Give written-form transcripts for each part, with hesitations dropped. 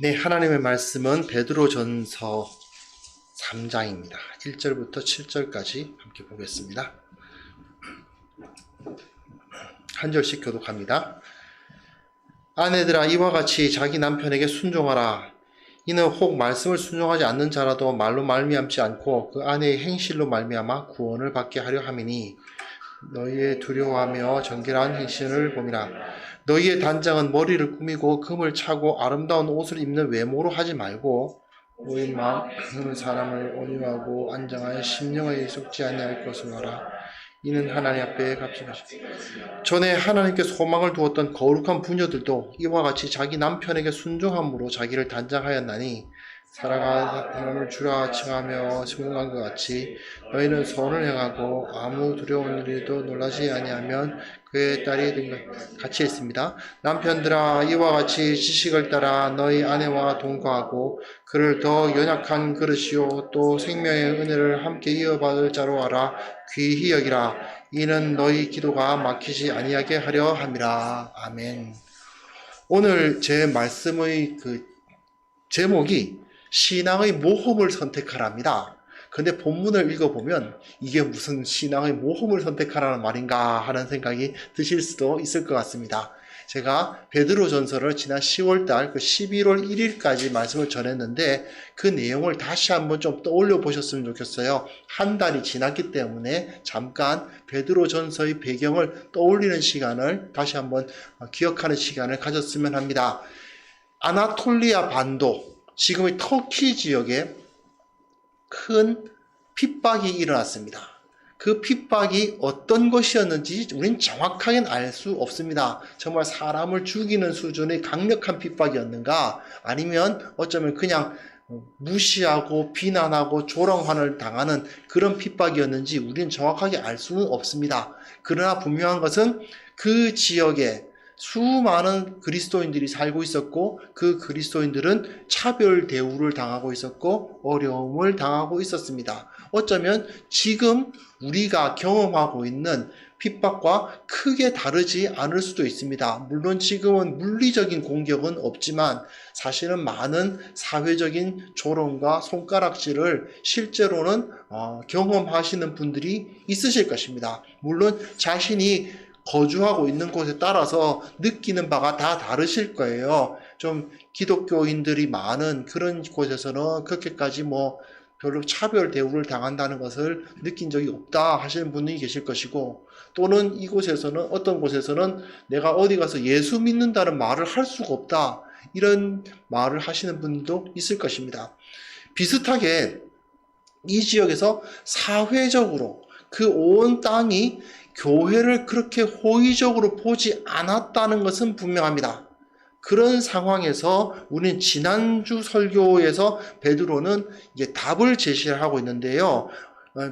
네, 하나님의 말씀은 베드로전서 3장입니다. 1절부터 7절까지 함께 보겠습니다. 한 절씩 교독합니다. 아내들아, 이와 같이 자기 남편에게 순종하라. 이는 혹 말씀을 순종하지 않는 자라도 말로 말미암지 않고 그 아내의 행실로 말미암아 구원을 받게 하려 함이니, 너희의 두려워하며 정결한 행실을 봄이라. 너희의 단장은 머리를 꾸미고 금을 차고 아름다운 옷을 입는 외모로 하지 말고 오인 마음 사람을 온유하고 안정하여 심령에 속지 아니할 것을 하라. 이는 하나님 앞에 값지하시니, 전에 하나님께 소망을 두었던 거룩한 부녀들도 이와 같이 자기 남편에게 순종함으로 자기를 단장하였나니, 살아가 사람을 주라 칭하며 순응한 것 같이 너희는 선을 행하고 아무 두려운 일에도 놀라지 아니하면 그의 딸이 된 것 같이 했습니다. 남편들아, 이와 같이 지식을 따라 너희 아내와 동거하고 그를 더 연약한 그릇이요 또 생명의 은혜를 함께 이어받을 자로 알아 귀히 여기라. 이는 너희 기도가 막히지 아니하게 하려 함이라. 아멘. 오늘 제 말씀의 제목이 신앙의 모험을 선택하랍니다. 근데 본문을 읽어보면 이게 무슨 신앙의 모험을 선택하라는 말인가 하는 생각이 드실 수도 있을 것 같습니다. 제가 베드로전서를 지난 10월달 11월 1일까지 말씀을 전했는데 그 내용을 다시 한번 좀 떠올려 보셨으면 좋겠어요. 한 달이 지났기 때문에 잠깐 베드로전서의 배경을 떠올리는 시간을 다시 한번 기억하는 시간을 가졌으면 합니다. 아나톨리아 반도, 지금의 터키 지역에 큰 핍박이 일어났습니다. 그 핍박이 어떤 것이었는지 우린 정확하게는 알 수 없습니다. 정말 사람을 죽이는 수준의 강력한 핍박이었는가, 아니면 어쩌면 그냥 무시하고 비난하고 조롱을 당하는 그런 핍박이었는지 우리는 정확하게 알 수는 없습니다. 그러나 분명한 것은 그 지역에 수많은 그리스도인들이 살고 있었고, 그 그리스도인들은 차별 대우를 당하고 있었고 어려움을 당하고 있었습니다. 어쩌면 지금 우리가 경험하고 있는 핍박과 크게 다르지 않을 수도 있습니다. 물론 지금은 물리적인 공격은 없지만 사실은 많은 사회적인 조롱과 손가락질을 실제로는 경험하시는 분들이 있으실 것입니다. 물론 자신이 거주하고 있는 곳에 따라서 느끼는 바가 다 다르실 거예요. 좀 기독교인들이 많은 그런 곳에서는 그렇게까지 별로 차별 대우를 당한다는 것을 느낀 적이 없다 하시는 분이 계실 것이고, 또는 이곳에서는, 어떤 곳에서는 내가 어디 가서 예수 믿는다는 말을 할 수가 없다, 이런 말을 하시는 분도 있을 것입니다. 비슷하게 이 지역에서 사회적으로 그 온 땅이 교회를 그렇게 호의적으로 보지 않았다는 것은 분명합니다. 그런 상황에서 우리는 지난주 설교에서 베드로는 이제 답을 제시를 하고 있는데요.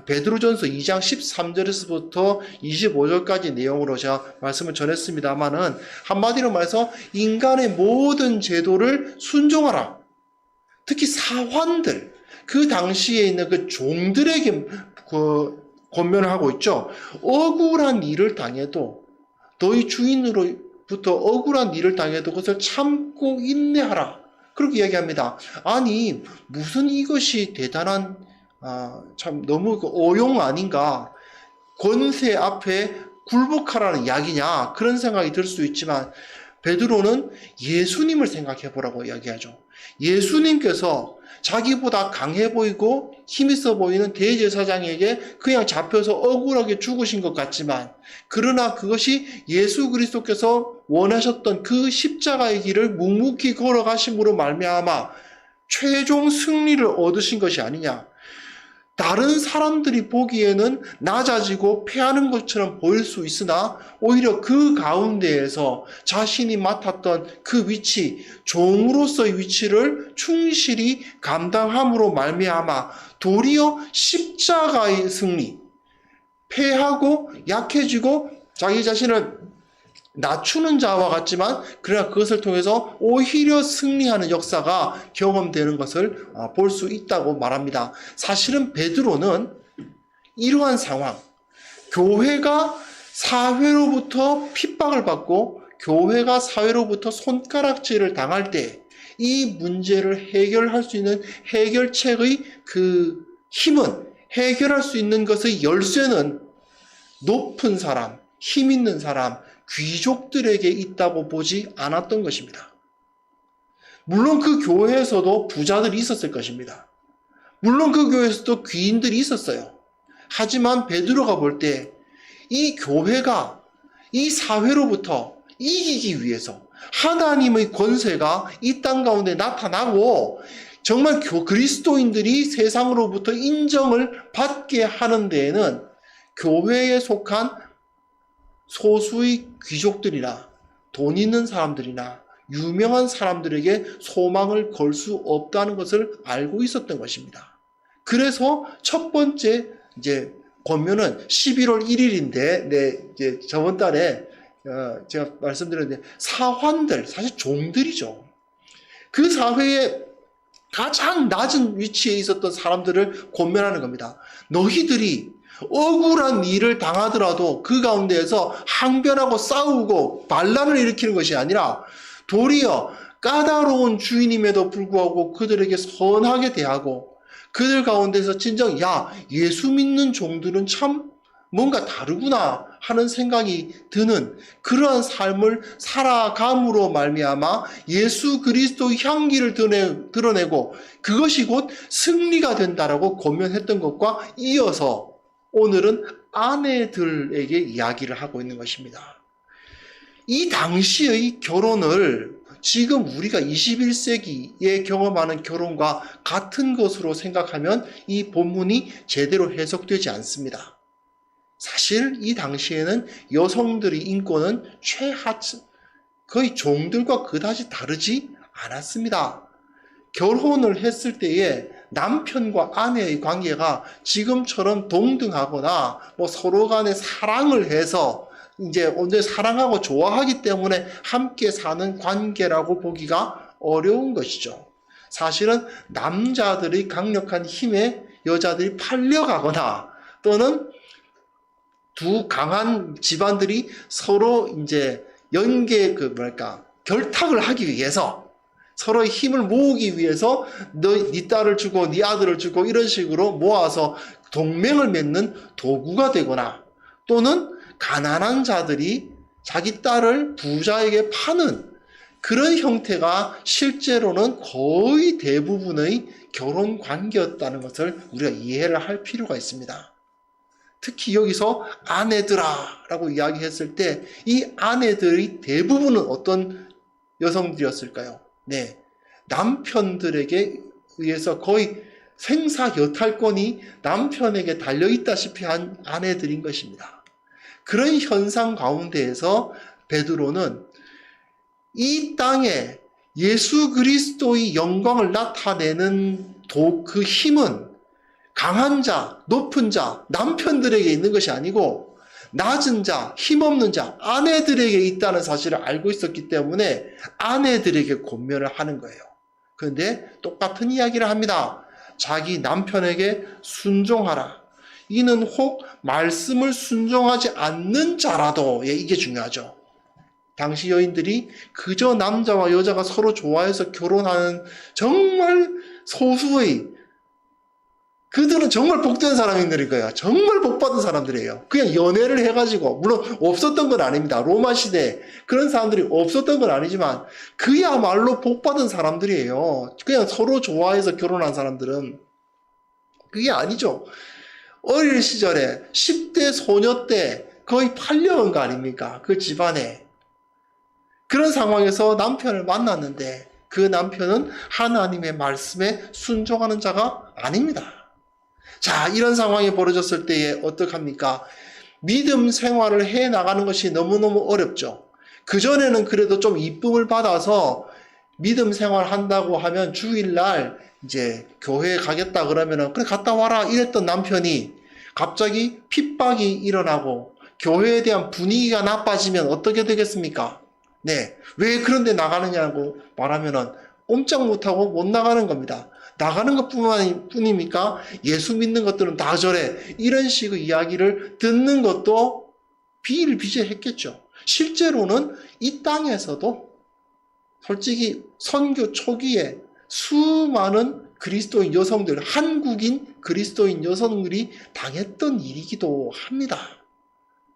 베드로전서 2장 13절에서부터 25절까지 내용으로 제가 말씀을 전했습니다만은, 한마디로 말해서 인간의 모든 제도를 순종하라. 특히 사환들, 그 당시에 있는 그 종들에게 권면을 하고 있죠. 억울한 일을 당해도, 너희 주인으로부터 억울한 일을 당해도 그것을 참고 인내하라, 그렇게 이야기합니다. 아니, 무슨 이것이 대단한 참 너무 오용 아닌가, 권세 앞에 굴복하라는 이야기냐, 그런 생각이 들 수 있지만 베드로는 예수님을 생각해 보라고 이야기하죠. 예수님께서 자기보다 강해 보이고 힘있어 보이는 대제사장에게 그냥 잡혀서 억울하게 죽으신 것 같지만, 그러나 그것이 예수 그리스도께서 원하셨던 그 십자가의 길을 묵묵히 걸어가심으로 말미암아 최종 승리를 얻으신 것이 아니냐. 다른 사람들이 보기에는 낮아지고 패하는 것처럼 보일 수 있으나 오히려 그 가운데에서 자신이 맡았던 그 위치, 종으로서의 위치를 충실히 감당함으로 말미암아 도리어 십자가의 승리, 패하고 약해지고 자기 자신을 낮추는 자와 같지만 그러나 그것을 통해서 오히려 승리하는 역사가 경험되는 것을 볼 수 있다고 말합니다. 사실은 베드로는 이러한 상황, 교회가 사회로부터 핍박을 받고 교회가 사회로부터 손가락질을 당할 때 이 문제를 해결할 수 있는 해결책의 그 힘은, 해결할 수 있는 것의 열쇠는 높은 사람, 힘 있는 사람, 귀족들에게 있다고 보지 않았던 것입니다. 물론 그 교회에서도 부자들이 있었을 것입니다. 물론 그 교회에서도 귀인들이 있었어요. 하지만 베드로가 볼 때 이 교회가 이 사회로부터 이기기 위해서 하나님의 권세가 이 땅 가운데 나타나고 정말 그리스도인들이 세상으로부터 인정을 받게 하는 데에는 교회에 속한 소수의 귀족들이나 돈 있는 사람들이나 유명한 사람들에게 소망을 걸 수 없다는 것을 알고 있었던 것입니다. 그래서 첫 번째 이제 권면은 11월 1일인데, 이제 저번 달에 제가 말씀드렸는데 사환들, 사실 종들이죠. 그 사회에 가장 낮은 위치에 있었던 사람들을 권면하는 겁니다. 너희들이 억울한 일을 당하더라도 그 가운데에서 항변하고 싸우고 반란을 일으키는 것이 아니라 도리어 까다로운 주인임에도 불구하고 그들에게 선하게 대하고 그들 가운데서 진정 예수 믿는 종들은 참 뭔가 다르구나 하는 생각이 드는 그러한 삶을 살아감으로 말미암아 예수 그리스도의 향기를 드러내고 그것이 곧 승리가 된다라고 권면했던 것과 이어서 오늘은 아내들에게 이야기를 하고 있는 것입니다. 이 당시의 결혼을 지금 우리가 21세기에 경험하는 결혼과 같은 것으로 생각하면 이 본문이 제대로 해석되지 않습니다. 사실 이 당시에는 여성들의 인권은 최하층, 거의 종들과 그다지 다르지 않았습니다. 결혼을 했을 때에 남편과 아내의 관계가 지금처럼 동등하거나 서로 간에 사랑을 해서 이제 온전히 사랑하고 좋아하기 때문에 함께 사는 관계라고 보기가 어려운 것이죠. 사실은 남자들의 강력한 힘에 여자들이 팔려가거나 또는 두 강한 집안들이 서로 이제 결탁을 하기 위해서 서로의 힘을 모으기 위해서 네 딸을 주고 네 아들을 주고 이런 식으로 모아서 동맹을 맺는 도구가 되거나 또는 가난한 자들이 자기 딸을 부자에게 파는 그런 형태가 실제로는 거의 대부분의 결혼 관계였다는 것을 우리가 이해를 할 필요가 있습니다. 특히 여기서 아내들아 라고 이야기했을 때 이 아내들의 대부분은 어떤 여성들이었을까요? 네, 남편들에게 의해서 거의 생사여탈권이 남편에게 달려있다시피 한 아내들인 것입니다. 그런 현상 가운데에서 베드로는 이 땅에 예수 그리스도의 영광을 나타내는 그 힘은 강한 자, 높은 자, 남편들에게 있는 것이 아니고 낮은 자, 힘없는 자, 아내들에게 있다는 사실을 알고 있었기 때문에 아내들에게 권면을 하는 거예요. 그런데 똑같은 이야기를 합니다. 자기 남편에게 순종하라. 이는 혹 말씀을 순종하지 않는 자라도, 이게 중요하죠. 당시 여인들이 그저 남자와 여자가 서로 좋아해서 결혼하는 정말 소수의, 그들은 정말 복된 사람들일 거예요. 정말 복받은 사람들이에요. 그냥 연애를 해가지고, 물론 없었던 건 아닙니다. 로마 시대에 그런 사람들이 없었던 건 아니지만 그야말로 복받은 사람들이에요. 그냥 서로 좋아해서 결혼한 사람들은. 그게 아니죠. 어릴 시절에 10대 소녀 때 거의 팔려온 거 아닙니까? 그 집안에. 그런 상황에서 남편을 만났는데 그 남편은 하나님의 말씀에 순종하는 자가 아닙니다. 자, 이런 상황이 벌어졌을 때에 어떡합니까? 믿음 생활을 해 나가는 것이 너무너무 어렵죠. 그전에는 그래도 좀 이쁨을 받아서 믿음 생활 한다고 하면 주일날 이제 교회에 가겠다 그러면은 그래 갔다 와라 이랬던 남편이 갑자기 핍박이 일어나고 교회에 대한 분위기가 나빠지면 어떻게 되겠습니까? 네, 왜 그런데 나가느냐고 말하면은 꼼짝 못하고 못 나가는 겁니다. 나가는 것뿐입니까? 예수 믿는 것들은 다 저래. 이런 식의 이야기를 듣는 것도 비일비재했겠죠. 실제로는 이 땅에서도 솔직히 선교 초기에 수많은 그리스도인 여성들, 한국인 그리스도인 여성들이 당했던 일이기도 합니다.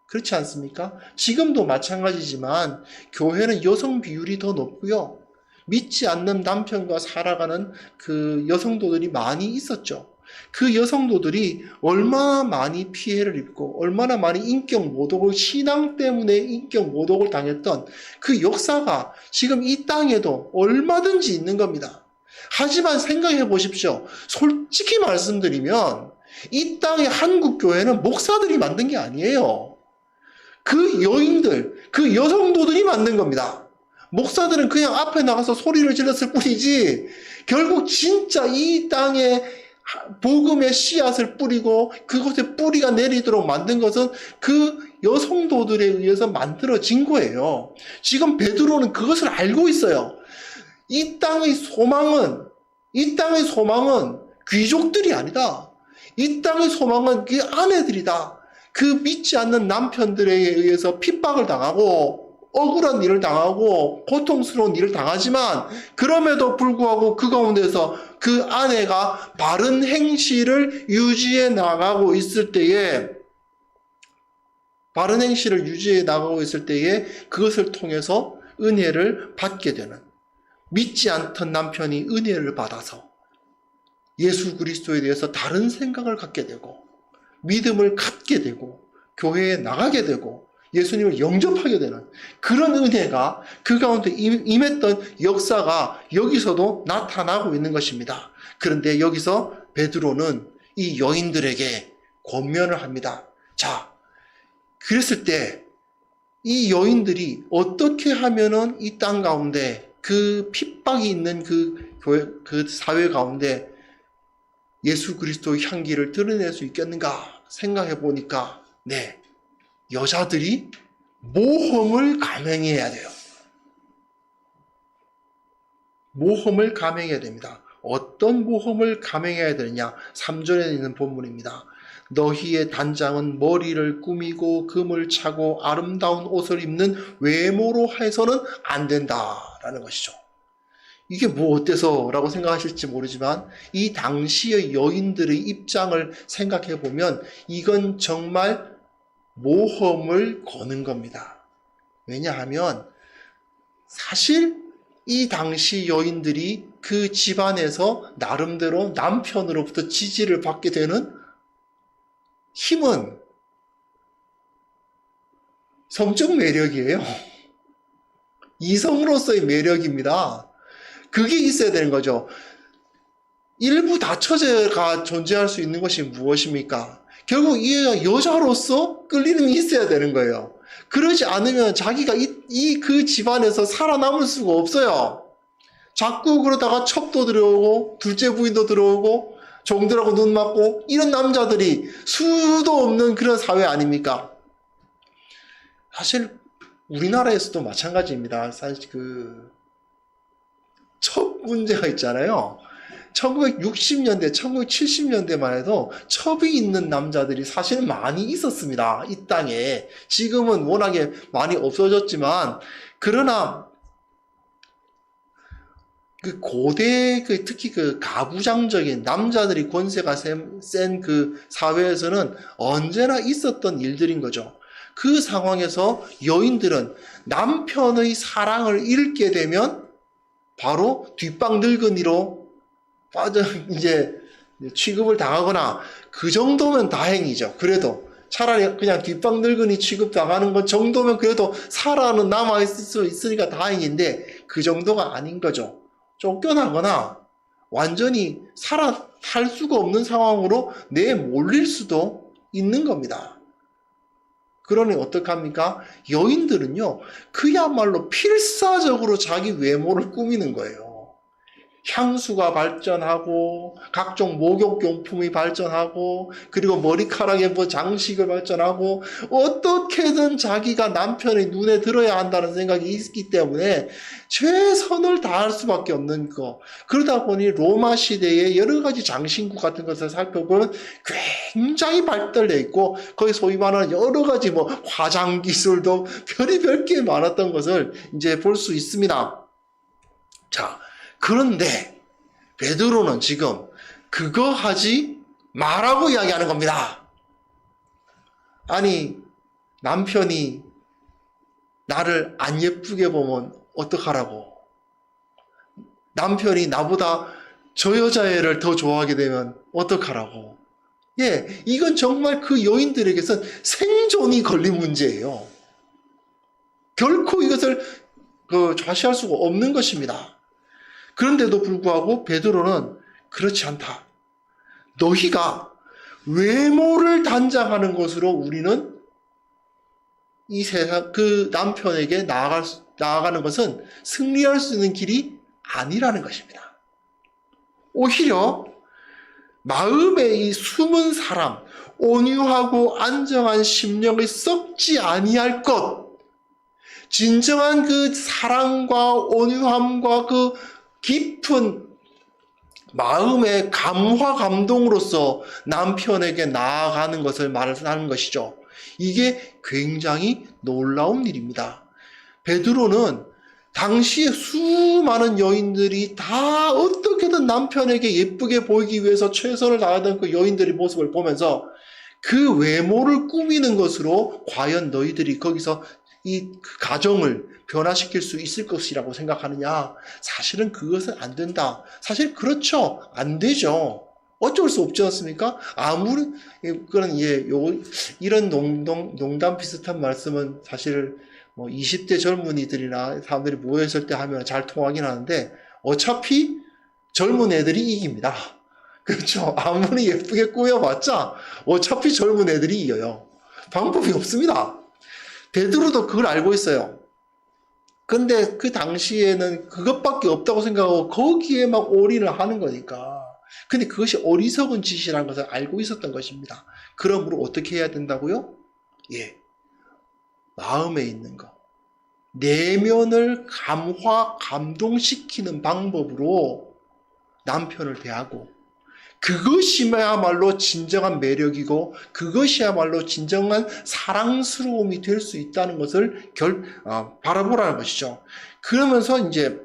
그렇지 않습니까? 지금도 마찬가지지만 교회는 여성 비율이 더 높고요. 믿지 않는 남편과 살아가는 그 여성도들이 많이 있었죠. 그 여성도들이 얼마나 많이 피해를 입고 얼마나 많이 인격 모독을, 신앙 때문에 인격 모독을 당했던 그 역사가 지금 이 땅에도 얼마든지 있는 겁니다. 하지만 생각해 보십시오. 솔직히 말씀드리면 이 땅의 한국 교회는 목사들이 만든 게 아니에요. 그 여인들, 그 여성도들이 만든 겁니다. 목사들은 그냥 앞에 나가서 소리를 질렀을 뿐이지 결국 진짜 이 땅에 복음의 씨앗을 뿌리고 그곳에 뿌리가 내리도록 만든 것은 그 여성도들에 의해서 만들어진 거예요. 지금 베드로는 그것을 알고 있어요. 이 땅의 소망은 귀족들이 아니다. 이 땅의 소망은 그 아내들이다. 그 믿지 않는 남편들에 의해서 핍박을 당하고 억울한 일을 당하고 고통스러운 일을 당하지만 그럼에도 불구하고 그 가운데서 그 아내가 바른 행실을 유지해 나가고 있을 때에 그것을 통해서 은혜를 받게 되는, 믿지 않던 남편이 은혜를 받아서 예수 그리스도에 대해서 다른 생각을 갖게 되고 믿음을 갖게 되고 교회에 나가게 되고 예수님을 영접하게 되는 그런 은혜가 그 가운데 임했던 역사가 여기서도 나타나고 있는 것입니다. 그런데 여기서 베드로는 이 여인들에게 권면을 합니다. 자, 그랬을 때 이 여인들이 어떻게 하면은 이 땅 가운데 그 핍박이 있는 그 사회 가운데 예수 그리스도의 향기를 드러낼 수 있겠는가 생각해 보니까 여자들이 모험을 감행해야 돼요. 모험을 감행해야 됩니다. 어떤 모험을 감행해야 되느냐? 3절에 있는 본문입니다. 너희의 단장은 머리를 꾸미고 금을 차고 아름다운 옷을 입는 외모로 해서는 안 된다라는 것이죠. 이게 뭐 어때서 라고 생각하실지 모르지만 이 당시의 여인들의 입장을 생각해 보면 이건 정말 모험을 거는 겁니다. 왜냐하면 사실 이 당시 여인들이 그 집안에서 나름대로 남편으로부터 지지를 받게 되는 힘은 성적 매력이에요. 이성으로서의 매력입니다. 그게 있어야 되는 거죠. 일부 다처제가 존재할 수 있는 것이 무엇입니까? 결국 이 여자로서 끌리는 게 있어야 되는 거예요. 그러지 않으면 자기가 그 집안에서 살아남을 수가 없어요. 자꾸 그러다가 첩도 들어오고 둘째 부인도 들어오고 종들하고 눈 맞고 이런 남자들이 수도 없는 그런 사회 아닙니까? 사실 우리나라에서도 마찬가지입니다. 사실 첩 문제가 있잖아요. 1960년대, 1970년대만 해도 첩이 있는 남자들이 사실은 많이 있었습니다. 이 땅에. 지금은 워낙에 많이 없어졌지만, 그러나, 그 고대, 특히 그 가부장적인 남자들이 권세가 센 그 사회에서는 언제나 있었던 일들인 거죠. 그 상황에서 여인들은 남편의 사랑을 잃게 되면 바로 뒷방 늙은이로 취급을 당하거나 그 정도면 다행이죠. 그래도 차라리 그냥 뒷방 늙은이 취급당하는 것 정도면 그래도 살아는 남아있을 수 있으니까 다행인데 그 정도가 아닌 거죠. 쫓겨나거나 완전히 살 수가 없는 상황으로 내몰릴 수도 있는 겁니다. 그러니 어떡합니까? 여인들은요, 그야말로 필사적으로 자기 외모를 꾸미는 거예요. 향수가 발전하고 각종 목욕용품이 발전하고 그리고 머리카락에 장식을 발전하고 어떻게든 자기가 남편의 눈에 들어야 한다는 생각이 있기 때문에 최선을 다할 수밖에 없는 거. 그러다 보니 로마 시대의 여러 가지 장신구 같은 것을 살펴보면 굉장히 발달되어 있고 거기 소위 말하는 여러 가지 화장 기술도 별의별 게 많았던 것을 이제 볼 수 있습니다. 자, 그런데 베드로는 지금 그거 하지 말라고 이야기하는 겁니다. 아니, 남편이 나를 안 예쁘게 보면 어떡하라고? 남편이 나보다 저 여자애를 더 좋아하게 되면 어떡하라고? 예, 이건 정말 그 여인들에게선 생존이 걸린 문제예요. 결코 이것을 좌시할 수가 없는 것입니다. 그런데도 불구하고 베드로는 그렇지 않다. 너희가 외모를 단장하는 것으로 우리는 이 세상 그 남편에게 나아가는 것은 승리할 수 있는 길이 아니라는 것입니다. 오히려 마음에 이 숨은 사람, 온유하고 안정한 심령이 썩지 아니할 것, 진정한 그 사랑과 온유함과 그 깊은 마음의 감화 감동으로서 남편에게 나아가는 것을 말하는 것이죠. 이게 굉장히 놀라운 일입니다. 베드로는 당시에 수많은 여인들이 다 어떻게든 남편에게 예쁘게 보이기 위해서 최선을 다하던 그 여인들의 모습을 보면서 그 외모를 꾸미는 것으로 과연 너희들이 거기서 이 가정을 변화시킬 수 있을 것이라고 생각하느냐? 사실은 그것은 안 된다. 사실 그렇죠. 안 되죠. 어쩔 수 없지 않습니까? 아무리 그런 이런 농담 비슷한 말씀은 사실 뭐 20대 젊은이들이나 사람들이 모여있을 때 하면 잘 통하긴 하는데 어차피 젊은 애들이 이깁니다. 그렇죠? 아무리 예쁘게 꾸며봤자 어차피 젊은 애들이 이겨요. 방법이 없습니다. 베드로도 그걸 알고 있어요. 근데 그 당시에는 그것밖에 없다고 생각하고 거기에 막 올인을 하는 거니까. 근데 그것이 어리석은 짓이라는 것을 알고 있었던 것입니다. 그러므로 어떻게 해야 된다고요? 예. 마음에 있는 것. 내면을 감동시키는 방법으로 남편을 대하고 그것이야말로 진정한 매력이고 그것이야말로 진정한 사랑스러움이 될 수 있다는 것을 바라보라는 것이죠. 그러면서 이제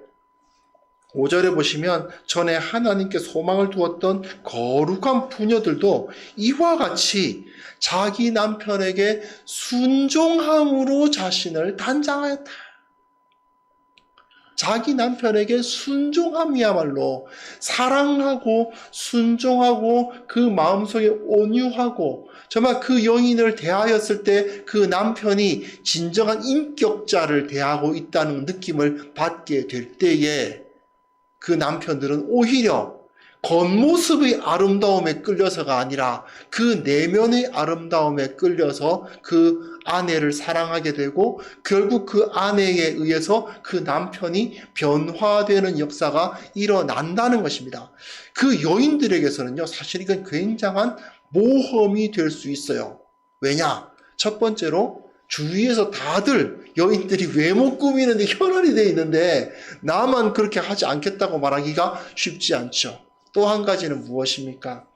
5절에 보시면 전에 하나님께 소망을 두었던 거룩한 부녀들도 이와 같이 자기 남편에게 순종함으로 자신을 단장하였다. 자기 남편에게 순종함이야말로 사랑하고 순종하고 그 마음속에 온유하고 정말 그 여인을 대하였을 때 그 남편이 진정한 인격자를 대하고 있다는 느낌을 받게 될 때에 그 남편들은 오히려 겉모습의 아름다움에 끌려서가 아니라 그 내면의 아름다움에 끌려서 그 아내를 사랑하게 되고 결국 그 아내에 의해서 그 남편이 변화되는 역사가 일어난다는 것입니다. 그 여인들에게서는요, 사실 이건 굉장한 모험이 될 수 있어요. 왜냐? 첫 번째로 주위에서 다들 여인들이 외모 꾸미는데 현안이 되어 있는데 나만 그렇게 하지 않겠다고 말하기가 쉽지 않죠. 또 한 가지는 무엇입니까?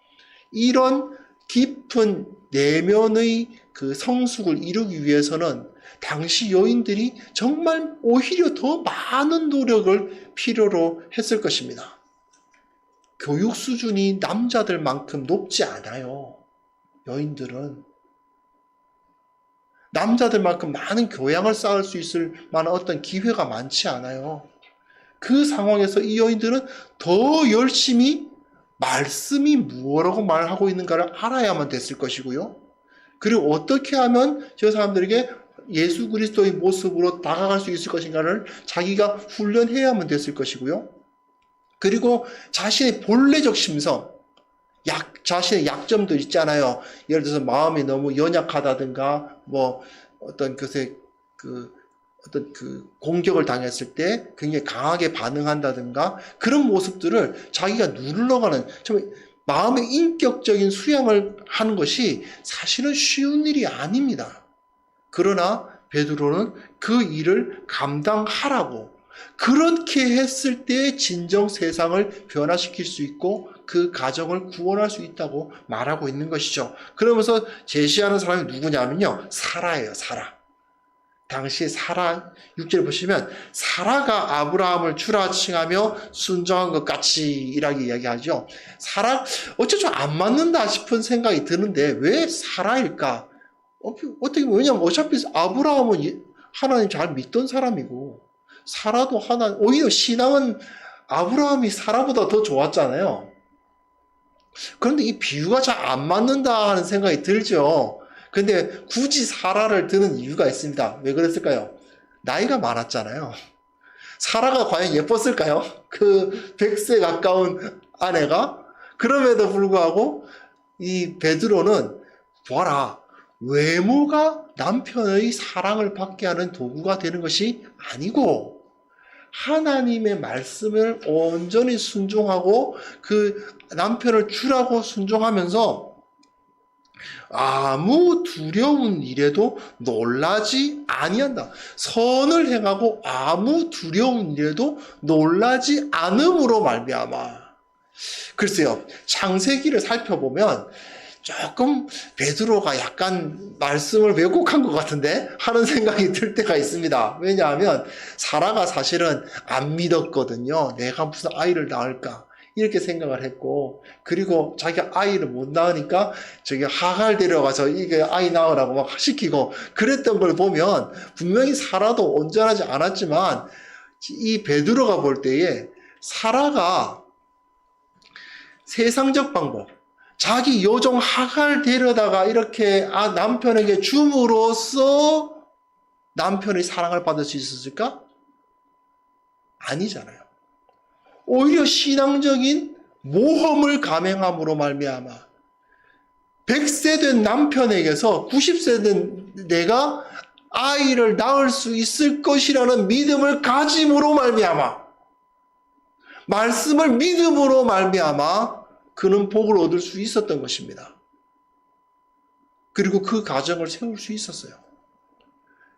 이런 깊은 내면의 그 성숙을 이루기 위해서는 당시 여인들이 정말 오히려 더 많은 노력을 필요로 했을 것입니다. 교육 수준이 남자들만큼 높지 않아요. 여인들은. 남자들만큼 많은 교양을 쌓을 수 있을 만한 어떤 기회가 많지 않아요. 그 상황에서 이 여인들은 더 열심히 말씀이 무엇라고 말하고 있는가를 알아야만 됐을 것이고요. 그리고 어떻게 하면 저 사람들에게 예수 그리스도의 모습으로 다가갈 수 있을 것인가를 자기가 훈련해야만 됐을 것이고요. 그리고 자신의 본래적 심성, 자신의 약점도 있잖아요. 예를 들어서 마음이 너무 연약하다든가, 어떤 것에 어떤 공격을 당했을 때 굉장히 강하게 반응한다든가, 그런 모습들을 자기가 누르러가는, 좀 마음의 인격적인 수양을 하는 것이 사실은 쉬운 일이 아닙니다. 그러나 베드로는 그 일을 감당하라고, 그렇게 했을 때 진정 세상을 변화시킬 수 있고 그 가정을 구원할 수 있다고 말하고 있는 것이죠. 그러면서 제시하는 사람이 누구냐면요, 사라예요. 사라. 당시 사라 6절에 보시면 사라가 아브라함을 주라 칭하며 순종한 것 같이 이라고 이야기하죠. 사라 어째 좀 안 맞는다 싶은 생각이 드는데 왜 사라일까? 어떻게 왜냐면 어차피 아브라함은 하나님 잘 믿던 사람이고 사라도 하나님 오히려 신앙은 아브라함이 사라보다 더 좋았잖아요. 그런데 이 비유가 잘 안 맞는다 하는 생각이 들죠. 근데 굳이 사라를 드는 이유가 있습니다. 왜 그랬을까요? 나이가 많았잖아요. 사라가 과연 예뻤을까요? 그 100세 가까운 아내가? 그럼에도 불구하고 이 베드로는 봐라. 외모가 남편의 사랑을 받게 하는 도구가 되는 것이 아니고 하나님의 말씀을 온전히 순종하고 그 남편을 주라고 순종하면서 아무 두려운 일에도 놀라지 아니한다. 선을 행하고 아무 두려운 일에도 놀라지 않음으로 말미암아. 글쎄요. 창세기를 살펴보면 조금 베드로가 약간 말씀을 왜곡한 것 같은데 하는 생각이 들 때가 있습니다. 왜냐하면 사라가 사실은 안 믿었거든요. 내가 무슨 아이를 낳을까 이렇게 생각을 했고, 그리고 자기가 아이를 못 낳으니까 저기 하갈 데려가서 이게 아이 낳으라고 막 시키고 그랬던 걸 보면 분명히 사라도 온전하지 않았지만 이 베드로가 볼 때에 사라가 세상적 방법, 자기 여종 하갈 데려다가 이렇게 남편에게 줌으로써 남편의 사랑을 받을 수 있었을까? 아니잖아요. 오히려 신앙적인 모험을 감행함으로 말미암아 100세 된 남편에게서 90세 된 내가 아이를 낳을 수 있을 것이라는 믿음을 가짐으로 말미암아 말씀을 믿음으로 말미암아 그는 복을 얻을 수 있었던 것입니다. 그리고 그 가정을 세울 수 있었어요.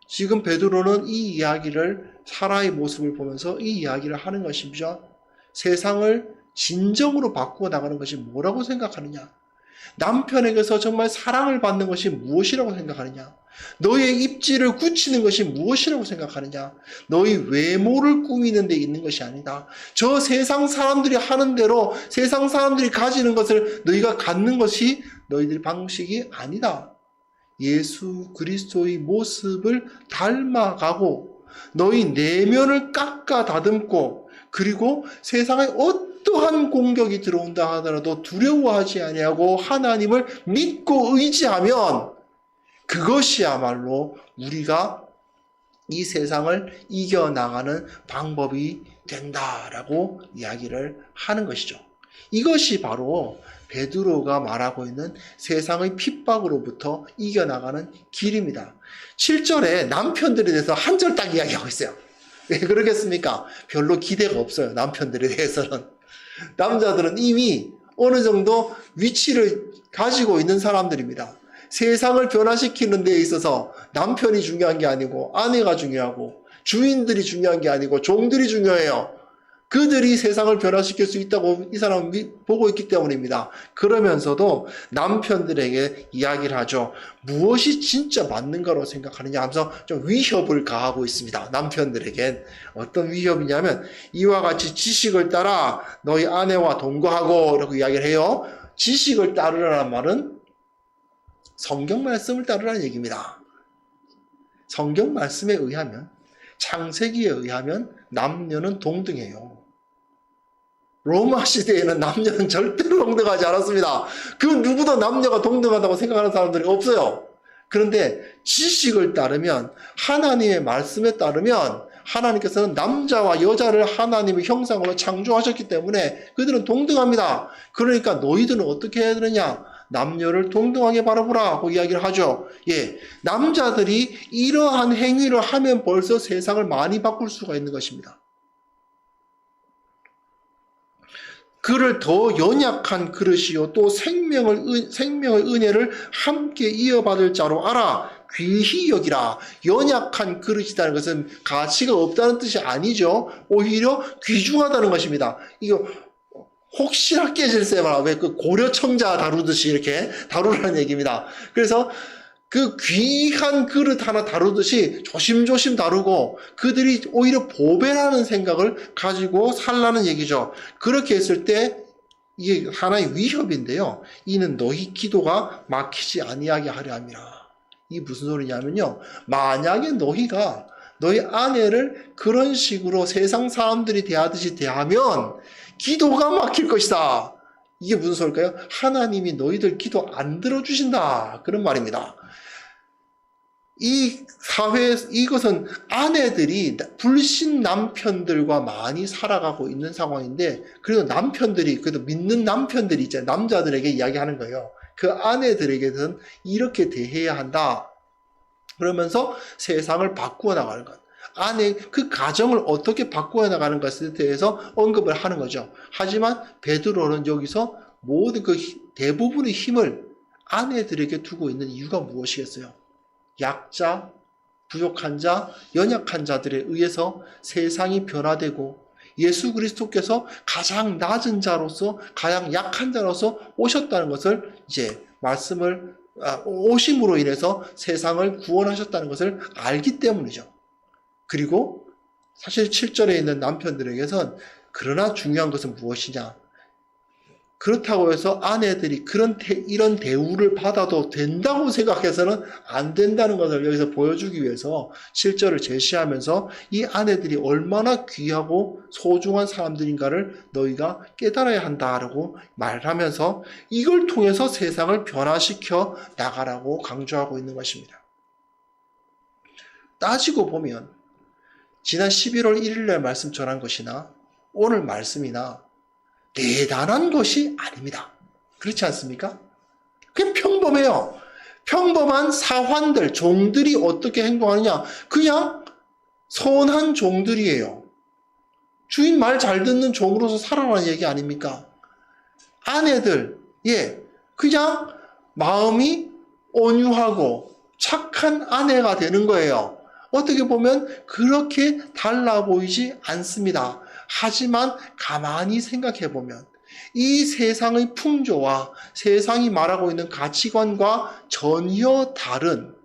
지금 베드로는 이 이야기를 사라의 모습을 보면서 이 이야기를 하는 것이죠. 세상을 진정으로 바꾸어 나가는 것이 뭐라고 생각하느냐? 남편에게서 정말 사랑을 받는 것이 무엇이라고 생각하느냐? 너의 입지를 굳히는 것이 무엇이라고 생각하느냐? 너의 외모를 꾸미는 데 있는 것이 아니다. 저 세상 사람들이 하는 대로 세상 사람들이 가지는 것을 너희가 갖는 것이 너희들의 방식이 아니다. 예수 그리스도의 모습을 닮아가고 너희 내면을 깎아 다듬고 그리고 세상에 어떠한 공격이 들어온다 하더라도 두려워하지 아니하고 하나님을 믿고 의지하면 그것이야말로 우리가 이 세상을 이겨나가는 방법이 된다라고 이야기를 하는 것이죠. 이것이 바로 베드로가 말하고 있는 세상의 핍박으로부터 이겨나가는 길입니다. 7절에 남편들에 대해서 한 절 딱 이야기하고 있어요. 왜 그러겠습니까? 별로 기대가 없어요. 남편들에 대해서는. 남자들은 이미 어느 정도 위치를 가지고 있는 사람들입니다. 세상을 변화시키는 데 있어서 남편이 중요한 게 아니고 아내가 중요하고 주인들이 중요한 게 아니고 종들이 중요해요. 그들이 세상을 변화시킬 수 있다고 이 사람은 보고 있기 때문입니다. 그러면서도 남편들에게 이야기를 하죠. 무엇이 진짜 맞는가로 생각하느냐 하면서 좀 위협을 가하고 있습니다. 남편들에겐. 어떤 위협이냐면 이와 같이 지식을 따라 너희 아내와 동거하고 이렇게 이야기를 해요. 지식을 따르라는 말은 성경 말씀을 따르라는 얘기입니다. 성경 말씀에 의하면 창세기에 의하면 남녀는 동등해요. 로마 시대에는 남녀는 절대로 동등하지 않았습니다. 그 누구도 남녀가 동등하다고 생각하는 사람들이 없어요. 그런데 지식을 따르면 하나님의 말씀에 따르면 하나님께서는 남자와 여자를 하나님의 형상으로 창조하셨기 때문에 그들은 동등합니다. 그러니까 너희들은 어떻게 해야 되느냐? 남녀를 동등하게 바라보라 하고 이야기를 하죠. 예, 남자들이 이러한 행위를 하면 벌써 세상을 많이 바꿀 수가 있는 것입니다. 그를 더 연약한 그릇이요 또 생명의 은혜를 함께 이어받을 자로 알아 귀히 여기라. 연약한 그릇이라는 것은 가치가 없다는 뜻이 아니죠. 오히려 귀중하다는 것입니다. 이거 혹시나 깨질세마라 왜 그 고려 청자 다루듯이 이렇게 다루라는 얘기입니다. 그래서 그 귀한 그릇 하나 다루듯이 조심조심 다루고 그들이 오히려 보배라는 생각을 가지고 살라는 얘기죠. 그렇게 했을 때 이게 하나의 위협인데요. 이는 너희 기도가 막히지 아니하게 하려 함이라. 이게 무슨 소리냐면요. 만약에 너희가 너희 아내를 그런 식으로 세상 사람들이 대하듯이 대하면 기도가 막힐 것이다. 이게 무슨 소리일까요? 하나님이 너희들 기도 안 들어주신다. 그런 말입니다. 이 사회, 이것은 아내들이 불신 남편들과 많이 살아가고 있는 상황인데, 그래도 남편들이, 그래도 믿는 남편들이 있잖아요. 남자들에게 이야기하는 거예요. 그 아내들에게는 이렇게 대해야 한다. 그러면서 세상을 바꾸어 나가는 것. 그 가정을 어떻게 바꾸어 나가는 것에 대해서 언급을 하는 거죠. 하지만 베드로는 여기서 모든 그 대부분의 힘을 아내들에게 두고 있는 이유가 무엇이겠어요? 약자, 부족한 자, 연약한 자들에 의해서 세상이 변화되고 예수 그리스도께서 가장 낮은 자로서 가장 약한 자로서 오셨다는 것을 이제 오심으로 인해서 세상을 구원하셨다는 것을 알기 때문이죠. 그리고 사실 7절에 있는 남편들에게선 그러나 중요한 것은 무엇이냐? 그렇다고 해서 아내들이 이런 대우를 받아도 된다고 생각해서는 안 된다는 것을 여기서 보여주기 위해서 실절을 제시하면서 이 아내들이 얼마나 귀하고 소중한 사람들인가를 너희가 깨달아야 한다라고 말하면서 이걸 통해서 세상을 변화시켜 나가라고 강조하고 있는 것입니다. 따지고 보면 지난 11월 1일날 말씀 전한 것이나 오늘 말씀이나 대단한 것이 아닙니다. 그렇지 않습니까? 그냥 평범해요. 평범한 사환들, 종들이 어떻게 행동하느냐? 그냥 선한 종들이에요. 주인 말 잘 듣는 종으로서 살아라는 얘기 아닙니까? 아내들, 그냥 마음이 온유하고 착한 아내가 되는 거예요. 어떻게 보면 그렇게 달라 보이지 않습니다. 하지만 가만히 생각해 보면 이 세상의 풍조와 세상이 말하고 있는 가치관과 전혀 다른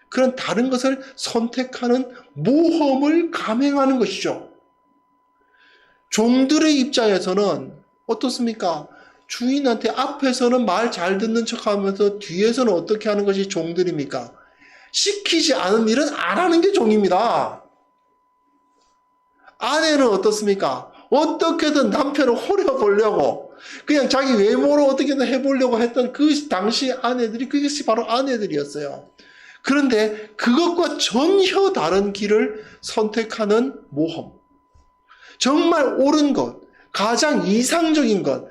그런 다른 것을 선택하는 모험을 감행하는 것이죠. 종들의 입장에서는 어떻습니까? 주인한테 앞에서는 말 잘 듣는 척하면서 뒤에서는 어떻게 하는 것이 종들입니까? 시키지 않은 일은 안 하는 게 종입니다. 아내는 어떻습니까? 어떻게든 남편을 호려보려고 그냥 자기 외모로 어떻게든 해보려고 했던 그 당시 아내들이 그것이 바로 아내들이었어요. 그런데 그것과 전혀 다른 길을 선택하는 모험. 정말 옳은 것, 가장 이상적인 것.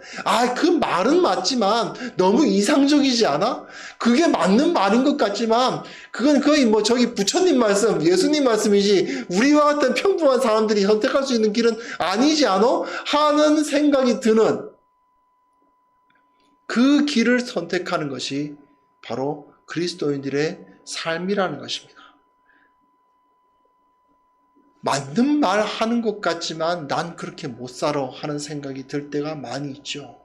그 말은 맞지만 너무 이상적이지 않아? 그게 맞는 말인 것 같지만 그건 거의 저기 부처님 말씀, 예수님 말씀이지 우리와 같은 평범한 사람들이 선택할 수 있는 길은 아니지 않아? 하는 생각이 드는 그 길을 선택하는 것이 바로 그리스도인들의 삶이라는 것입니다. 맞는 말 하는 것 같지만 난 그렇게 못 살아 하는 생각이 들 때가 많이 있죠.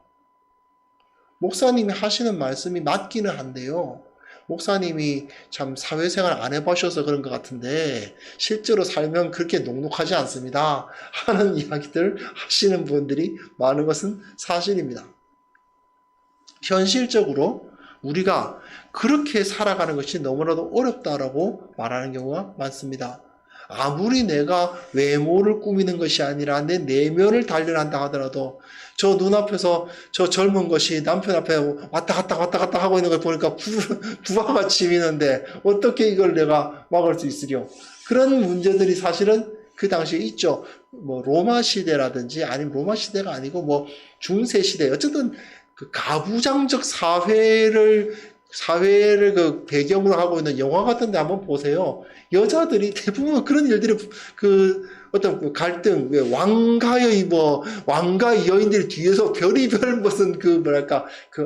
목사님이 하시는 말씀이 맞기는 한데요. 목사님이 참 사회생활 안 해보셔서 그런 것 같은데 실제로 살면 그렇게 녹록하지 않습니다 하는 이야기들 하시는 분들이 많은 것은 사실입니다. 현실적으로 우리가 그렇게 살아가는 것이 너무나도 어렵다라고 말하는 경우가 많습니다. 아무리 내가 외모를 꾸미는 것이 아니라 내 내면을 단련한다 하더라도 저 눈앞에서 저 젊은 것이 남편 앞에 왔다 갔다 하고 있는 걸 보니까 부하가 치미는데 어떻게 이걸 내가 막을 수 있으려? 그런 문제들이 사실은 그 당시에 있죠. 로마 시대라든지 아니면 로마 시대가 아니고 중세 시대 어쨌든 그 가부장적 사회를 그 배경으로 하고 있는 영화 같은 데 한번 보세요. 여자들이 대부분 그런 일들이 어떤 갈등, 왕가의 여인들이 뒤에서 별의별 무슨 그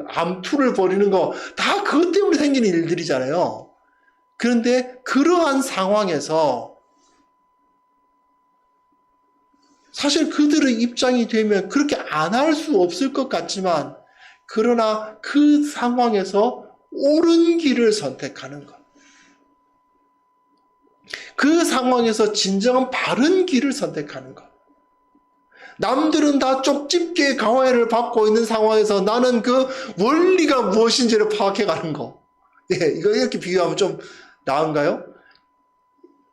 암투를 벌이는 거 다 그것 때문에 생기는 일들이잖아요. 그런데 그러한 상황에서 사실 그들의 입장이 되면 그렇게 안 할 수 없을 것 같지만 그러나 그 상황에서 옳은 길을 선택하는 것. 그 상황에서 진정한 바른 길을 선택하는 것. 남들은 다 쪽집게 가해를 받고 있는 상황에서 나는 그 원리가 무엇인지를 파악해가는 거. 예, 이거 이렇게 비교하면 좀 나은가요?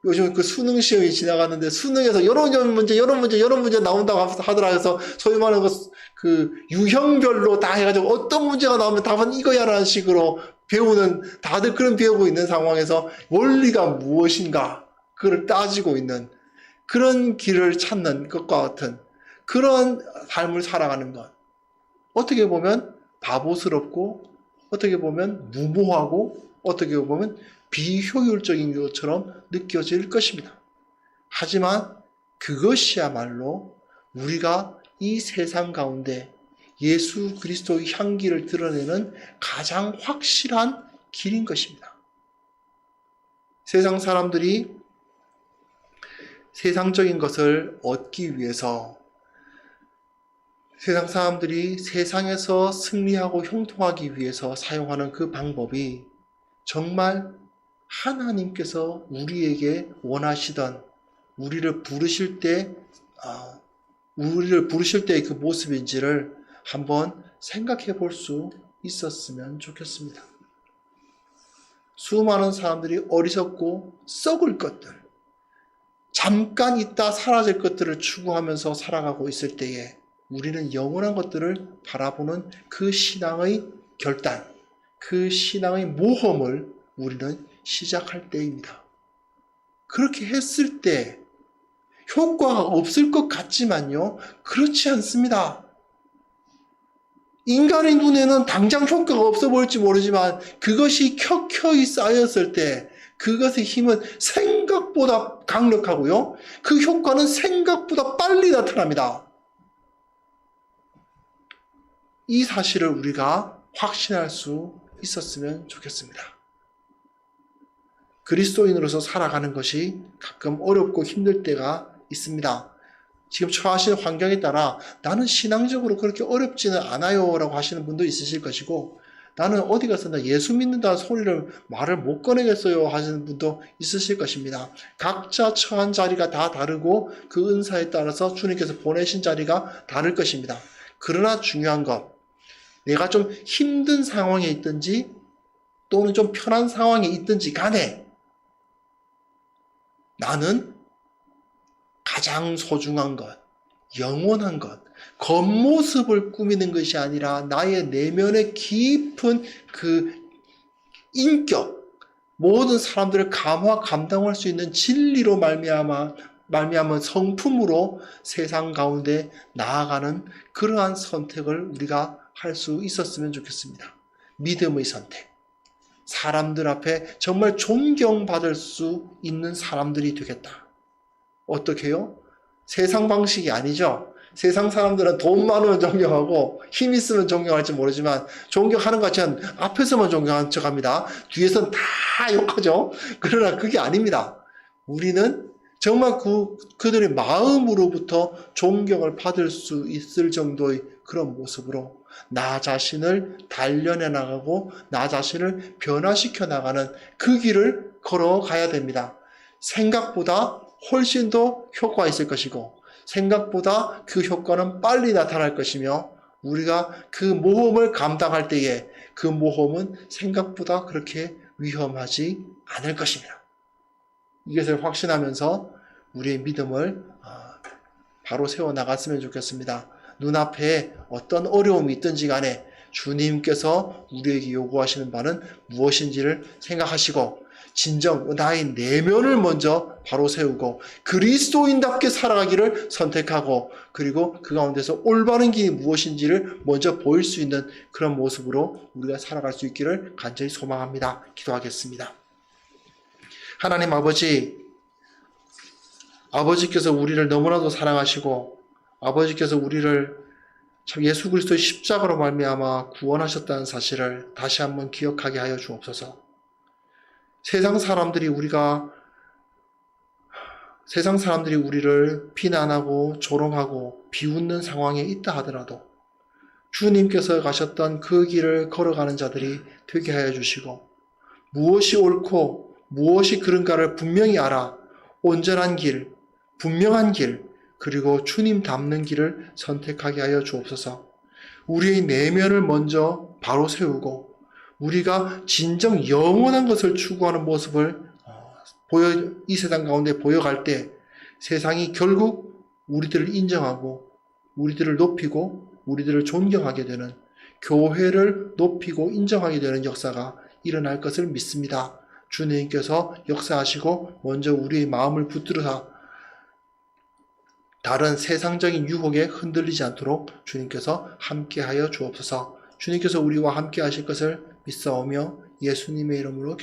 요즘 그 수능 시험이 지나가는데 수능에서 이런 문제 나온다고 하더라. 그래서 소위 말하는 그 유형별로 다 해가지고 어떤 문제가 나오면 답은 이거야라는 식으로 배우는, 다들 그런 배우고 있는 상황에서 원리가 무엇인가 그걸 따지고 있는 그런 길을 찾는 것과 같은 그런 삶을 살아가는 것. 어떻게 보면 바보스럽고, 어떻게 보면 무모하고, 어떻게 보면 비효율적인 것처럼 느껴질 것입니다. 하지만 그것이야말로 우리가 이 세상 가운데 예수 그리스도의 향기를 드러내는 가장 확실한 길인 것입니다. 세상 사람들이 세상적인 것을 얻기 위해서, 세상 사람들이 세상에서 승리하고 형통하기 위해서 사용하는 그 방법이 정말 하나님께서 우리에게 원하시던 우리를 부르실 때의 그 모습인지를 한번 생각해 볼 수 있었으면 좋겠습니다. 수많은 사람들이 어리석고 썩을 것들, 잠깐 있다 사라질 것들을 추구하면서 살아가고 있을 때에 우리는 영원한 것들을 바라보는 그 신앙의 결단, 그 신앙의 모험을 우리는 시작할 때입니다. 그렇게 했을 때 효과가 없을 것 같지만요, 그렇지 않습니다. 인간의 눈에는 당장 효과가 없어 보일지 모르지만 그것이 켜켜이 쌓였을 때 그것의 힘은 생각보다 강력하고요, 그 효과는 생각보다 빨리 나타납니다. 이 사실을 우리가 확신할 수 있었으면 좋겠습니다. 그리스도인으로서 살아가는 것이 가끔 어렵고 힘들 때가 있습니다. 지금 처하시는 환경에 따라 나는 신앙적으로 그렇게 어렵지는 않아요 라고 하시는 분도 있으실 것이고, 나는 어디 가서 나 예수 믿는다는 소리를 말을 못 꺼내겠어요 하시는 분도 있으실 것입니다. 각자 처한 자리가 다 다르고 그 은사에 따라서 주님께서 보내신 자리가 다를 것입니다. 그러나 중요한 것, 내가 좀 힘든 상황에 있든지 또는 좀 편한 상황에 있든지 간에 나는 가장 소중한 것, 영원한 것, 겉모습을 꾸미는 것이 아니라 나의 내면의 깊은 그 인격, 모든 사람들을 감당할 수 있는 진리로 말미암은 성품으로 세상 가운데 나아가는 그러한 선택을 우리가 할 수 있었으면 좋겠습니다. 믿음의 선택. 사람들 앞에 정말 존경받을 수 있는 사람들이 되겠다. 어떻게 해요? 세상 방식이 아니죠. 세상 사람들은 돈 많으면 존경하고 힘 있으면 존경할지 모르지만 존경하는 것 같지만 앞에서만 존경하는 척합니다. 뒤에서는 다 욕하죠. 그러나 그게 아닙니다. 우리는 정말 그들의 마음으로부터 존경을 받을 수 있을 정도의 그런 모습으로 나 자신을 단련해 나가고 나 자신을 변화시켜 나가는 그 길을 걸어가야 됩니다. 생각보다 훨씬 더 효과가 있을 것이고 생각보다 그 효과는 빨리 나타날 것이며 우리가 그 모험을 감당할 때에 그 모험은 생각보다 그렇게 위험하지 않을 것입니다. 이것을 확신하면서 우리의 믿음을 바로 세워나갔으면 좋겠습니다. 눈앞에 어떤 어려움이 있든지 간에 주님께서 우리에게 요구하시는 바는 무엇인지를 생각하시고 진정 나의 내면을 먼저 바로 세우고 그리스도인답게 살아가기를 선택하고 그리고 그 가운데서 올바른 길이 무엇인지를 먼저 보일 수 있는 그런 모습으로 우리가 살아갈 수 있기를 간절히 소망합니다. 기도하겠습니다. 하나님 아버지께서 우리를 너무나도 사랑하시고 아버지께서 우리를 참 예수 그리스도의 십자가로 말미암아 구원하셨다는 사실을 다시 한번 기억하게 하여 주옵소서. 세상 사람들이 우리를 비난하고 조롱하고 비웃는 상황에 있다 하더라도 주님께서 가셨던 그 길을 걸어가는 자들이 되게 하여 주시고 무엇이 옳고 무엇이 그른가를 분명히 알아 온전한 길, 분명한 길, 그리고 주님 닮는 길을 선택하게 하여 주옵소서. 우리의 내면을 먼저 바로 세우고 우리가 진정 영원한 것을 추구하는 모습을 이 세상 가운데 보여갈 때 세상이 결국 우리들을 인정하고 우리들을 높이고 우리들을 존경하게 되는, 교회를 높이고 인정하게 되는 역사가 일어날 것을 믿습니다. 주님께서 역사하시고 먼저 우리의 마음을 붙들어서 다른 세상적인 유혹에 흔들리지 않도록 주님께서 함께하여 주옵소서. 주님께서 우리와 함께 하실 것을 믿사오며 예수님의 이름으로